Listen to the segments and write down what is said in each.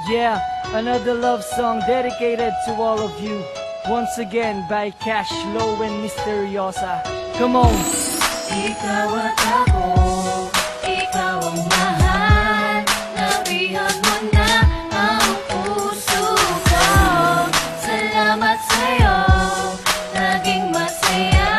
Yeah, another love song dedicated to all of you. Once again by Cash Low and Misteriosa. Come on! Ikaw at ako, ikaw ang mahal. Nabihag mo na ang puso ko. Salamat sa'yo, laging masaya.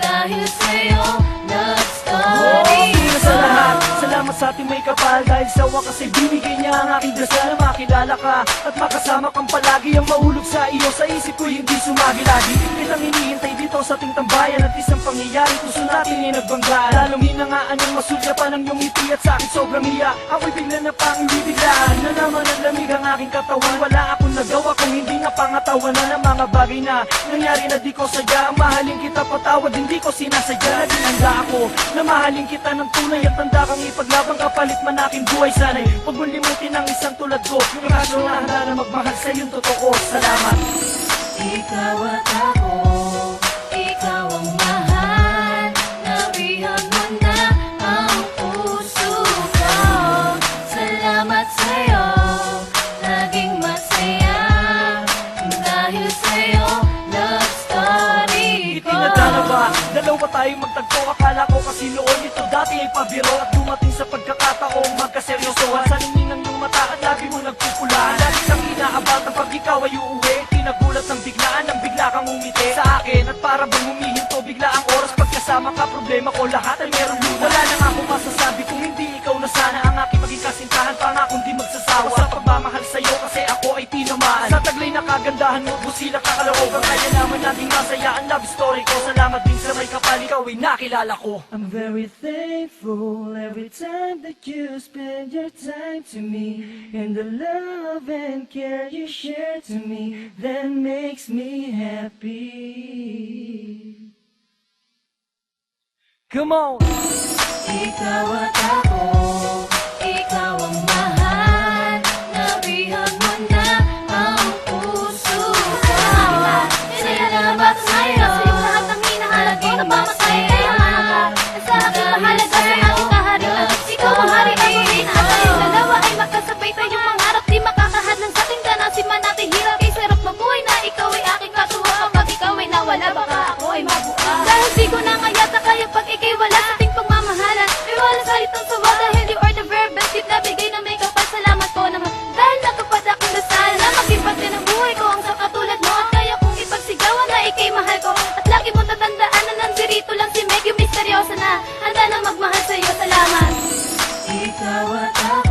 Dahil sa'yo, love story Una sa lahat, salamat sa ating may kapal. Dahil sa wakas ay binigay niya ang aking dasal na makilala ka at makasama kang palagi. Ang mahulog sa iyo, sa isip ko hindi sumagi lagi. Kitang hinihintay dito sa ating tambayan at isang pangyayari puso natin ay nagbanggaan. Lalong hinangaan ang masulya pa ng iyong ngiti at sa akin sobrang hiya. Ako'y bigla na pang-ibiglaan na naman ang lamig ang aking katawan. Wala akong nagawa kung hindi napangatawanan ng mga bagay na nangyari na di ko sadya. Ang mahalin kita patawad, hindi ko sinasadya. Naging handa ako na mahalin kita ng tunay at tanda kang ipaglaban kapalit man aking buhay. Sana'y huwag mong limutin ang isang tulad ko, yung kaso na handa na magmahal sa'yong totoo. Salamat. Ikaw at ako, ikaw ang mahal. Nabihag mo na ang puso ko. Salamat sa'yo, laging masaya. Dahil sa'yo, love story ko. Itinadala ba? Dalawa tayong magtagpo. Akala ko kasi noon ito dati ay pabiro. At dumating sa pagkakataong magkaseryosohan. Sa ningning ng iyong mata at labi mo nagpupulaan. Lagi kang inaabatan pag ikaw ay uuwi. Tinagulat ng biglaan nang bigla kang umiti sa akin. At para bang humihinto bigla ang oras. Pagkasama ka problema ko lahat ay meron luma. Wala na nga akong masasabi kung hindi ikaw na sana ang aking maging kasintahan. Pangakong di magsasawa sa pagmamahal sa'yo kasi ako ay tinamaan. Sa taglay na kagandahan mo, busila kakalooban. Kaya naman naging masaya ang love story ko. Salamat din sa may kapal, ikaw ay nakilala ko. I'm very thankful every time that you spend your time to me. And the love and care you share to me, that makes me happy. Come on! Ikaw at ako, ikaw ang mahal. Nabihag mo na ang puso ko. Salamat sa'yo, lahat ng hinahanap ko na mamatay kaya mahal. Sa aking mahalaga sa aking kaharian. Ikaw ang hari, ako rin at tayong dalawa ay magkasabay tayong mangarap. Di makakahadlang sa ating ganasi man natin hirap. Kay sarap mabuhay na ikaw ay aking katuwa. Kapag ikaw ay nawala, baka ako ay mabuka. Dahil di ko na nga yata kaya pag ikay wala sa ating pagmamahalan. Ay wala sa itong sawa dahil you are the very best gift na bigay na may kapal. Salamat po naman dahil natupad aking dasal na magipagti ng buhay ko ang sa katulad mo. At kaya kong ipagsigawan na ikay mahal ko. At lagi mong tatandaan na nandirito lang si Meg, yung misteryosa na handa na magmahal sa'yo. Salamat. Ikaw at ako.